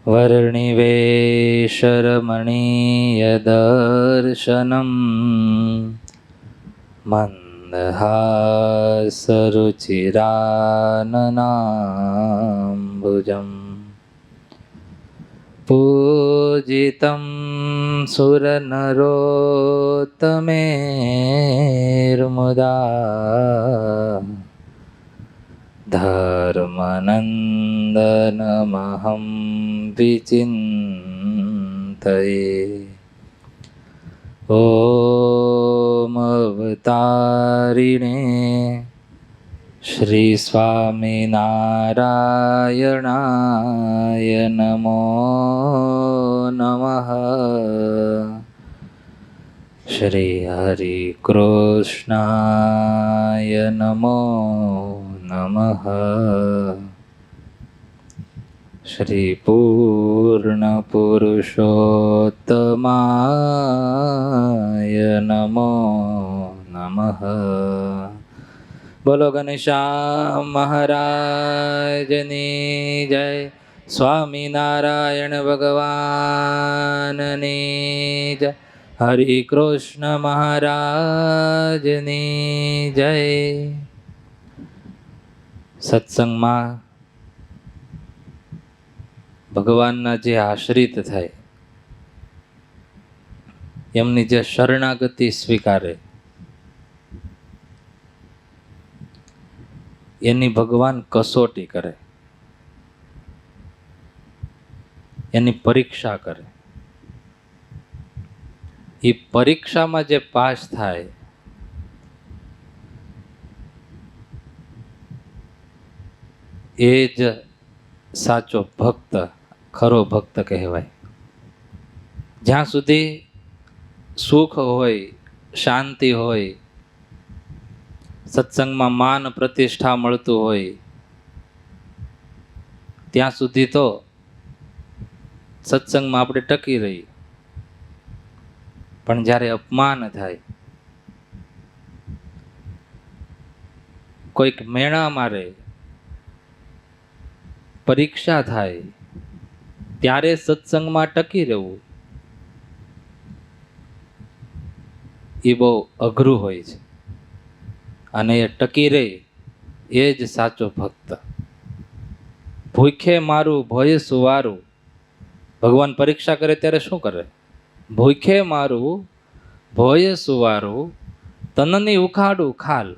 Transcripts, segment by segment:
वर्णिवेशरमणीयदर्शनम् मन्दहासरुचिराननाम्बुजम् पूजितं सुरनरोत्तमेर्मुदा धर्मनन्दनमहं विचिन्तये। ॐ अवतारिणे श्री स्वामिनारायणाय नमो नमः। श्री हरिकृष्णाय नमो नमः। श्री पूर्णपुरुषोत्तमाय नमो नमः। बोलो घनश्याम महाराजनी जय। स्वामीनारायण भगवाननी जय। हरि कृष्ण महाराजनी जय। સત્સંગમાં ભગવાનના જે આશ્રિત થાય એમની જે શરણાગતિ સ્વીકારે એની ભગવાન કસોટી કરે, એની પરીક્ષા કરે. એ પરીક્ષામાં જે પાસ થાય એ જ સાચો ભક્ત, ખરો ભક્ત કહેવાય. જ્યાં સુધી સુખ હોય, શાંતિ હોય, સત્સંગમાં માન પ્રતિષ્ઠા મળતું હોય ત્યાં સુધી તો સત્સંગમાં આપણે ટકી રહી. પણ જ્યારે અપમાન થાય, કોઈક મેણા મારે, પરીક્ષા થાય, ત્યારે સત્સંગમાં ટકી રહેવું એ બહુ અઘરું હોય છે. અને એ ટકી રહે એ જ સાચો ભક્ત. ભૂખે મારું ભય સુવારું. ભગવાન પરીક્ષા કરે ત્યારે શું કરે? ભૂખે મારું ભય સુવારું, તનની ઉખાડું ખાલ.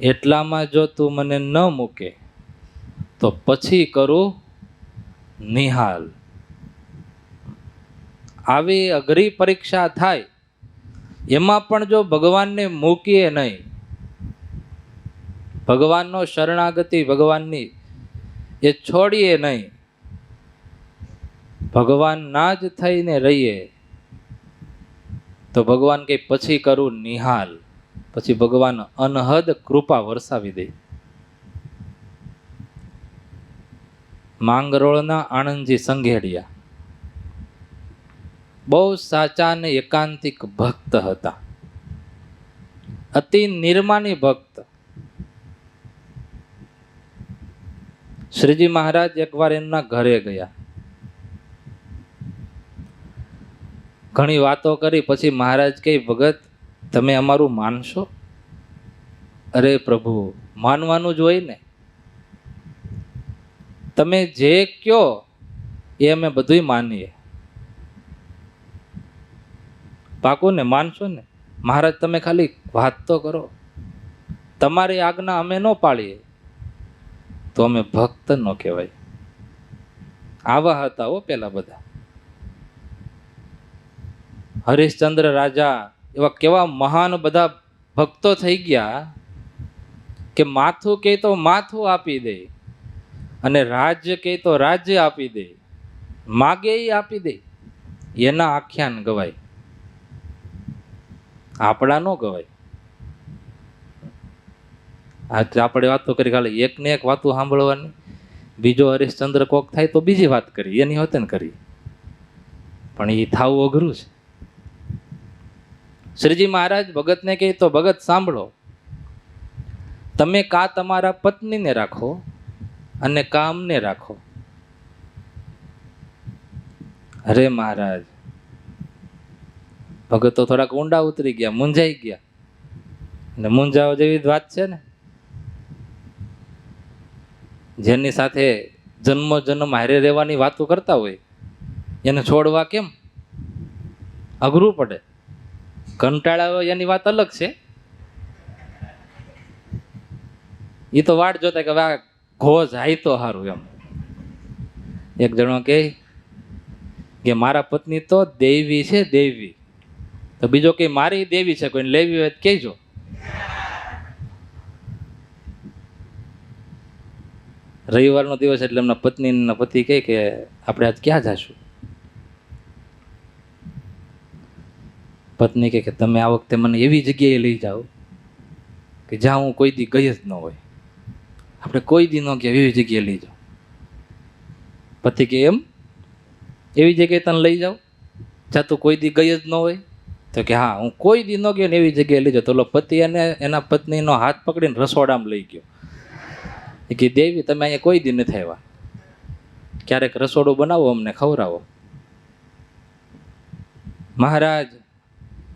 એટલામાં જો તું મને ન મૂકે તો પછી કરું નિહાલ. આવી અઘરી પરીક્ષા થાય એમાં પણ જો ભગવાનને મૂકીએ નહીં, ભગવાનનો શરણાગતિ ભગવાનની એ છોડીએ નહીં, ભગવાનના જ થઈને રહીએ તો ભગવાન કે પછી કરું નિહાલ. પછી ભગવાન અનહદ કૃપા વરસાવી દે. માંગરોળના આણંદજી સંઘેડિયા બહુ સાચા અને એકાંતિક ભક્ત હતા. અતિ નિર્માની ભક્ત. શ્રીજી મહારાજ એકવાર એમના ઘરે ગયા. ઘણી વાતો કરી પછી મહારાજ કહે, ભગત તમે અમારું માનશો? અરે પ્રભુ, માનવાનું જ હોય ને. તમે જે કહો એ અમે બધું માનીએ. પાકું ને? માનશો ને? મહારાજ તમે ખાલી વાત તો કરો. તમારી આજ્ઞા અમે ન પાળીએ તો અમે ભક્ત ન કહેવાય. આવા હતા હો પેલા બધા. હરિશ્ચંદ્ર રાજા એવા કેવા મહાન બધા ભક્તો થઈ ગયા કે માથું કહે તો માથું આપી દે, અને રાજ્ય કહે તો રાજ્ય આપી દે, માગે એ આપી દે. એના આખ્યાન ગવાય, આપણા ન ગવાય. આપણે વાતો કરી ખાલી એક ને એક વાતો સાંભળવાની, બીજો હરિશ્ચંદ્ર કોક થાય તો બીજી વાત કરી, એની હોતે ને કરી. પણ એ થાવું અઘરું છે. શ્રીજી મહારાજ ભગતને કહે તો ભગત સાંભળો, તમે કા તમારા પત્નીને રાખો અને કા અમને રાખો. અરે મહારાજ, ભગત તો થોડાક ઊંડા ઉતરી ગયા, મૂંઝાઈ ગયા. અને મૂંઝાવા જેવી જ વાત છે ને. જેની સાથે જન્મ જન્મ હારે રહેવાની વાતો કરતા હોય એને છોડવા કેમ અઘરું પડે. કંટાળા હોય એની વાત અલગ છે. એ તો વાટ જોતા કે હવે આ ઘો જાય તો સારું એમ. એક જણો કે મારા પત્ની તો દેવી છે, દેવી. તો બીજો કે મારી દેવી છે, કોઈને લેવી હોય કહેજો. રવિવારનો દિવસ એટલે એમના પત્નીના પતિ કહે કે આપણે આજ ક્યાં જઈશું? પત્ની કહે કે તમે આ વખતે મને એવી જગ્યાએ લઈ જાઓ કે જ્યાં હું કોઈ દી ગઈ જ ન હોય. આપણે કોઈ દી ન ગયા એવી જગ્યાએ લઈ જાઓ. પતિ કે એમ, એવી જગ્યાએ તને લઈ જાઓ જ્યાં તું કોઈ દી ગઈ જ ન હોય? તો કે હા, હું કોઈ દી ન ગયો ને એવી જગ્યાએ લઈ જાઓ. તો પતિ એને એના પત્નીનો હાથ પકડીને રસોડામાં લઈ ગયો. એ કે દેવી, તમે અહીંયા કોઈ દી નથી આવ્યા, ક્યારેક રસોડું બનાવો, અમને ખવડાવો. મહારાજ,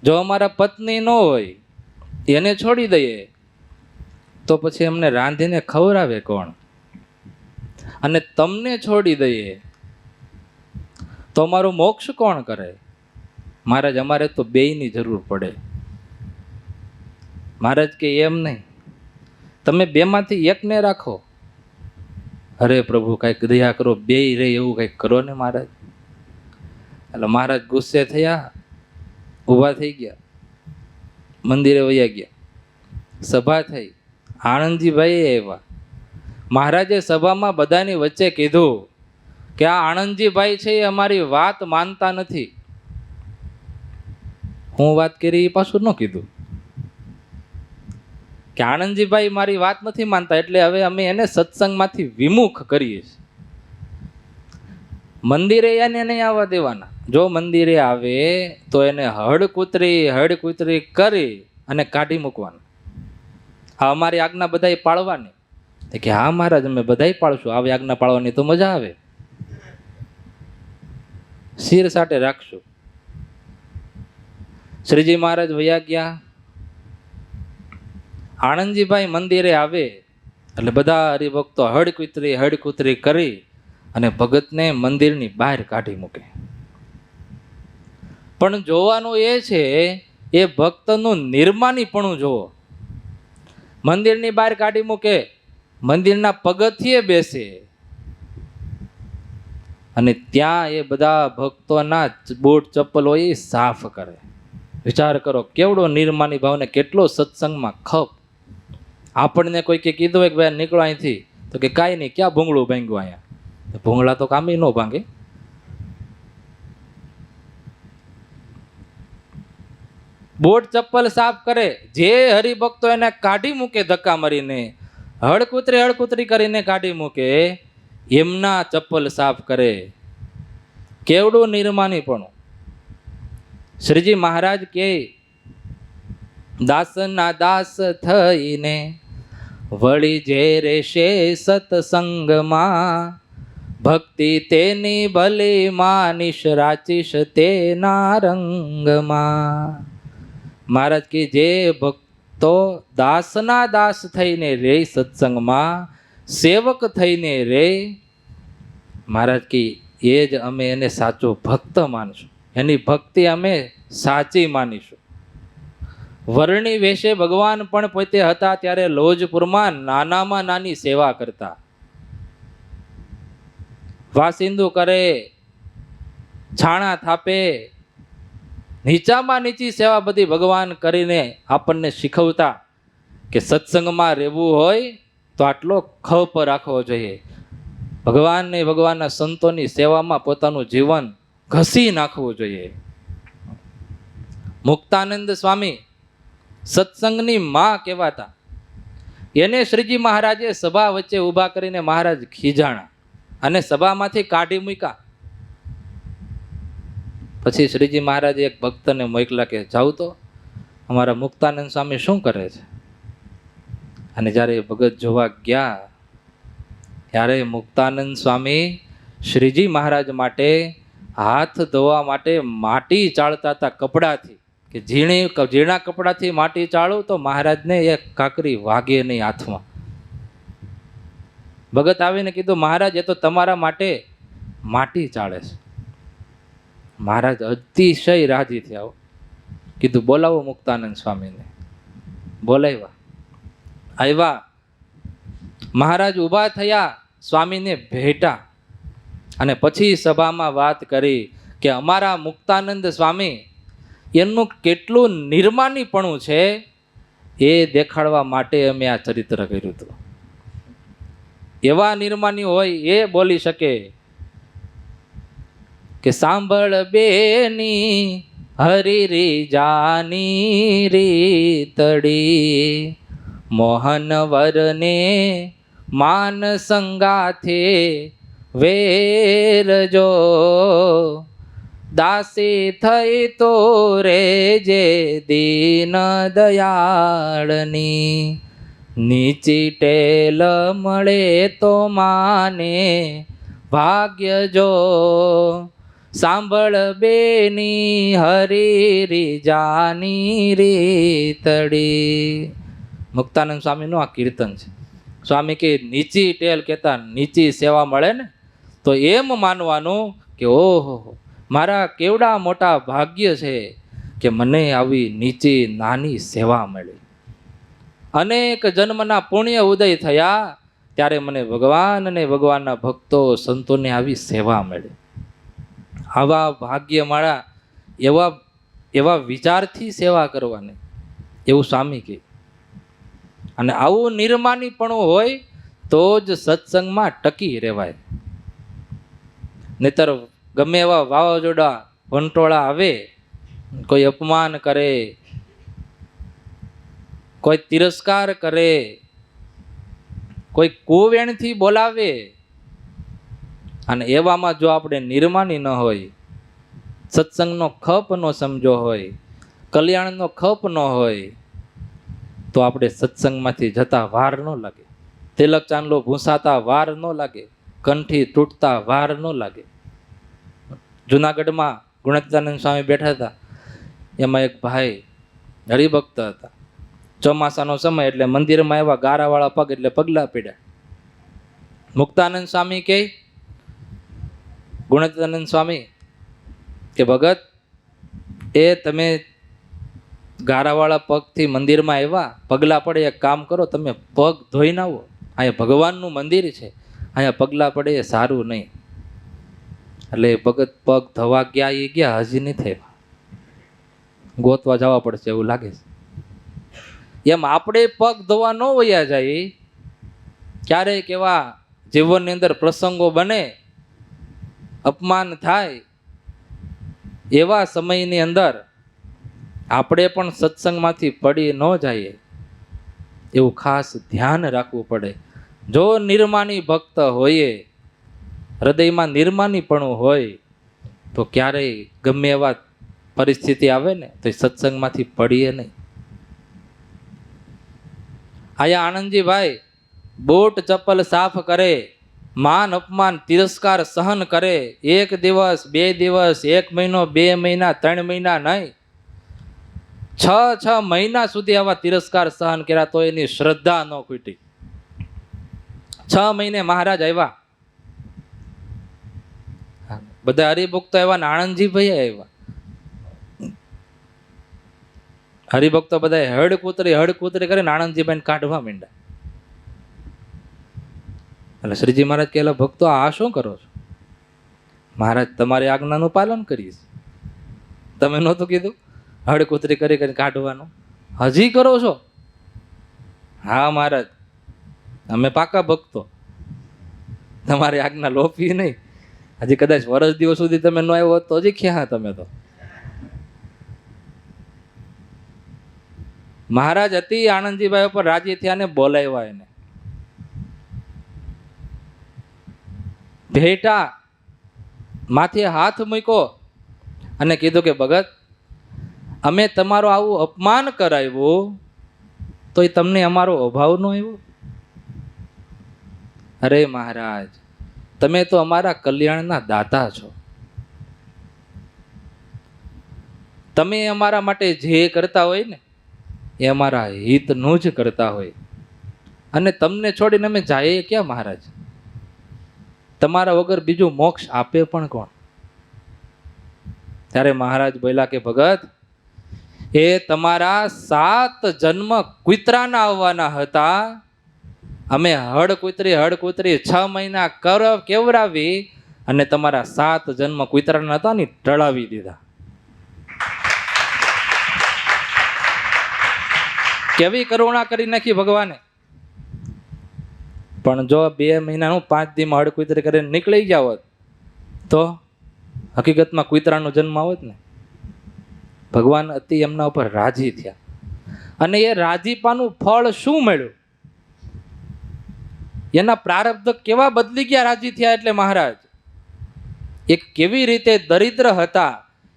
જો અમારા પત્ની ન હોય એને છોડી દઈએ તો પછી અમને રાંધીને ખવડાવે કોણ? અને તમને છોડી દઈએ તો અમારું મોક્ષ કોણ કરે? મહારાજ, અમારે તો બેયની જરૂર પડે. મહારાજ કે એમ નહીં, તમે બેમાંથી એકને રાખો. અરે પ્રભુ, કાંઈક દયા કરો, બેય રે એવું કંઈક કરો ને મહારાજ. એટલે મહારાજ ગુસ્સે થયા, ઊભા થઈ ગયા, મંદિરે વયા ગયા. સભા થઈ, આણંદજીભાઈ આવ્યા. મહારાજે સભામાં બધાની વચ્ચે કીધું કે આ આણંદજીભાઈ છે એ અમારી વાત માનતા નથી. હું વાત કરી એ પાછું ન કીધું કે આણંદજીભાઈ મારી વાત નથી માનતા, એટલે હવે અમે એને સત્સંગમાંથી વિમુખ કરીએ છીએ. મંદિરે એને નહીં આવવા દેવાના. જો મંદિરે આવે તો એને હડકૂતરી કરી અને કાઢી મૂકવાના. હા, અમારી આજ્ઞા બધાય પાળવાની. કે હા મહારાજ, અમે બધાય પાળશું, આવી આજ્ઞા પાળવાની તો મજા આવે, શિર સાટે રાખશું. શ્રીજી મહારાજ વયા ગયા. આણંદજીભાઈ મંદિરે આવે એટલે બધા હરિભક્તો હડકૂતરી કરી અને ભગતને મંદિરની બહાર કાઢી મૂકે. પણ જોવાનું એ છે, એ ભક્તનું નિર્માનીપણું જોવો. મંદિરની બહાર કાઢી મૂકે, મંદિરના પગથિયે બેસે અને ત્યાં એ બધા ભક્તોના બૂટ ચપ્પલ હોય એ સાફ કરે. વિચાર કરો કેવડો નિર્માની ભાવને, કેટલો સત્સંગમાં ખપ. આપણને કોઈ કે કીધું હોય કે ભાઈ નીકળો અહીંથી, તો કે કાંઈ નહીં, ક્યાં ભૂંગળું ભાંગ્યું અહીંયા? ભૂંગળા તો કામે ન ભાંગે. બૂટ ચપ્પલ સાફ કરે. જે હરિભક્તો એને કાઢી મૂકે ધક્કા મારીને, હડકૂતરી કરીને કાઢી મૂકે, એમના ચપ્પલ સાફ કરે. કેવડું નિર્માનીપણું. શ્રીજી મહારાજ કે દાસના દાસ થઈને વળી જે રેશે સત્સંગમાં, ભક્તિ તેની ભલી માનીશ રાચીશ તેના રંગમાં. મહારાજ કે જે ભક્તો દાસના દાસ થઈને રે સત્સંગમાં, સેવક થઈને રે, મહારાજ કે એ જ અમે એને સાચો ભક્ત માનશું, એની ભક્તિ અમે સાચી માનીશું. વર્ણી વેશે ભગવાન પણ પોતે હતા ત્યારે લોજપુરમાં નાનામાં નાની સેવા કરતા. વાસિંદુ કરે, છાણા થાપે, નીચામાં નીચી સેવા બધી ભગવાન કરીને આપણને શીખવતા કે સત્સંગમાં રહેવું હોય તો આટલો ખપ રાખવો જોઈએ. ભગવાનને ભગવાનના સંતોની સેવામાં પોતાનું જીવન ઘસી નાખવું જોઈએ. મુક્તાનંદ સ્વામી સત્સંગની માં કહેવાતા. એને શ્રીજી મહારાજે સભા વચ્ચે ઊભા કરીને મહારાજ ખીજાણા અને સભામાંથી કાઢી મૂક્યા. પછી શ્રીજી મહારાજે એક ભક્તને મોકલા કે જાઉં તો અમારા મુક્તાનંદ સ્વામી શું કરે છે. અને જ્યારે ભગત જોવા ગયા ત્યારે મુક્તાનંદ સ્વામી શ્રીજી મહારાજ માટે હાથ ધોવા માટે માટી ચાળતા હતા કપડાથી, કે ઝીણા કપડાથી માટી ચાળું તો મહારાજને એક કાંકરી વાગે નહીં હાથમાં. ભગત આવીને કીધું, મહારાજ એ તો તમારા માટે માટી ચાળે છે. મહારાજ અતિશય રાજી થયા. કીધું બોલાવો મુક્તાનંદ સ્વામીને. બોલાવ્યા. આવ્યા. મહારાજ ઊભા થયા, સ્વામીને ભેટા અને પછી સભામાં વાત કરી કે અમારા મુક્તાનંદ સ્વામી એમનું કેટલું નિર્માનીપણું છે એ દેખાડવા માટે અમે આ ચરિત્ર કર્યું હતું. એવા નિર્માની હોય એ બોલી શકે કે સાંભળ બેની હરી જાની રીતડી, મોહન વરને માન સંગાથે વેરજો, દાસી થઈ તો રે જે દીન દયાળની, નીચી ટેલ મળે તો માને ભાગ્ય જો, સાંભળ બેની હરી જાની રીતડી. મુક્તાનંદ સ્વામીનું આ કીર્તન છે. સ્વામી કે નીચી ટેલ કહેતા નીચી સેવા મળે ને તો એમ માનવાનું કે ઓહો મારા કેવડા મોટા ભાગ્ય છે કે મને આવી નીચી નાની સેવા મળી. અનેક જન્મના પુણ્ય ઉદય થયા ત્યારે મને ભગવાન અને ભગવાનના ભક્તો સંતોને આવી સેવા મળી. આવા ભાગ્ય મારા એવા વિચારથી સેવા કરવાની, એવું સ્વામી કહે. અને આવું નિર્માનીપણું હોય તો જ સત્સંગમાં ટકી રહેવાય. નહીતર ગમે એવા વાવાઝોડા વંટોળા આવે, કોઈ અપમાન કરે, કોઈ તિરસ્કાર કરે, કોઈ કુવેણથી બોલાવે, અને એવામાં જો આપણે નિર્માની ન હોય, સત્સંગનો ખપ ન સમજો હોય, કલ્યાણનો ખપ ન હોય, તો આપણે સત્સંગમાંથી જતા વાર ન લાગે. તિલક ચાંદલો ભૂંસાતા વાર ન લાગે, કંઠી તૂટતા વાર ન લાગે. જુનાગઢમાં ગુણાતીતાનંદ સ્વામી બેઠા હતા. એમાં એક ભાઈ હરિભક્ત હતા. ચોમાસાનો સમય એટલે મંદિરમાં એવા ગારાવાળા પગ એટલે પગલા પડ્યા. મુક્તાનંદ સ્વામી કે ગુણાતીતાનંદ સ્વામી કે ભગત એ તમે ગારાવાળા પગથી મંદિરમાં આવ્યા, પગલા પડે, એક કામ કરો તમે પગ ધોઈ નાવો. અહીંયા ભગવાનનું મંદિર છે, અહીંયા પગલા પડે એ સારું નહીં. એટલે ભગત પગ ધોવા ગયા, એ ગયા, હજી નહીં થયા, ગોતવા જવા પડશે એવું લાગે છે. એમ આપણે પગ ધોવા ન વયા જાય. ક્યારેક એવા જીવનની અંદર પ્રસંગો બને, અપમાન થાય, એવા સમયની અંદર આપણે પણ સત્સંગમાંથી પડી ન જઈએ એવું ખાસ ધ્યાન રાખવું પડે. જો નિર્માની ભક્ત હોઈએ, હૃદયમાં નિર્માનીપણું હોય, તો ક્યારેય ગમે એવા પરિસ્થિતિ આવે ને તો સત્સંગમાંથી પડીએ નહીં. આયા આનંદજીભાઈ બૂટ ચપ્પલ સાફ કરે, માન અપમાન તિરસ્કાર સહન કરે. 1 દિવસ 2 દિવસ 1 મહિનો 2 મહિના 3 મહિના નહીં, 6 મહિના સુધી આવા તિરસ્કાર સહન કર્યા તો એની શ્રદ્ધા ન ખૂટી. 6 મહિને મહારાજ આવ્યા, બધા હરિભક્તો આવ્યા ને આનંદજીભાઈ આવ્યા. હરિભક્તો બધા હડકૂતરી કરીને આનંદજીભાઈને કાઢવા માંડ્યા. એટલે શ્રીજી મહારાજ કહેલા, ભક્તો આ શું કરો છો? મહારાજ તમારી આજ્ઞાનું પાલન કરીશ. તમે નહોતું કીધું હડકૂતરી કરી કાઢવાનું, હજી કરો છો? હા મહારાજ, અમે પાકા ભક્તો, તમારી આજ્ઞા લોપી નહીં. હજી કદાચ વર્ષ દિવસ સુધી તમે ન આવ્યો તો હજી ક્યાં તમે તો. મહારાજ અતિ આનંદજીભાઈ ઉપર રાજી થયા ને બોલાવ્યા એને. ભેટા માથે હાથ મૂક્યો અને કીધું કે ભગત, અમે તમારું આવું અપમાન કરાવ્યું તો એ તમને અમારો અભાવ ન આવ્યો? અરે મહારાજ, તમે તો અમારા કલ્યાણના દાતા છો. તમે અમારા માટે જે કરતા હોય ને એ અમારા હિતનું જ કરતા હોય, અને તમને છોડીને અમે જઈએ ક્યાં મહારાજ? તમારા વગર બીજું મોક્ષ આપે પણ કોણ? ત્યારે મહારાજ બોલ્યા કે ભગત, એ તમારા 7 જન્મ કૂતરાના આવવાના હતા. અમે હડકૂતરી 6 મહિના કેવરાવી અને તમારા 7 જન્મ કૂતરાના હતા ને ટળાવી દીધા. કેવી કરુણા કરી નાખી ભગવાને. પણ જો 2 મહિનાનું 5 દીમાં હડકૂતરી કરીને નીકળી ગયા હોત તો હકીકતમાં કૂતરાનો જન્મ આવત ને. ભગવાન અતિ એમના ઉપર રાજી થયા, અને એ રાજીપાનું ફળ શું મળ્યું? એના પ્રારબ્ધ કેવા બદલી ગયા રાજી થયા એટલે મહારાજ. એક કેવી રીતે દરિદ્ર હતા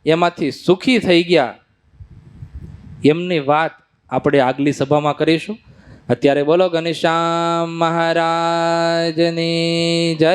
એમાંથી સુખી થઈ ગયા, એમની વાત આપણે આગલી સભામાં કરીશું. અત્યારે બોલો ઘનશ્યામ મહારાજની જય.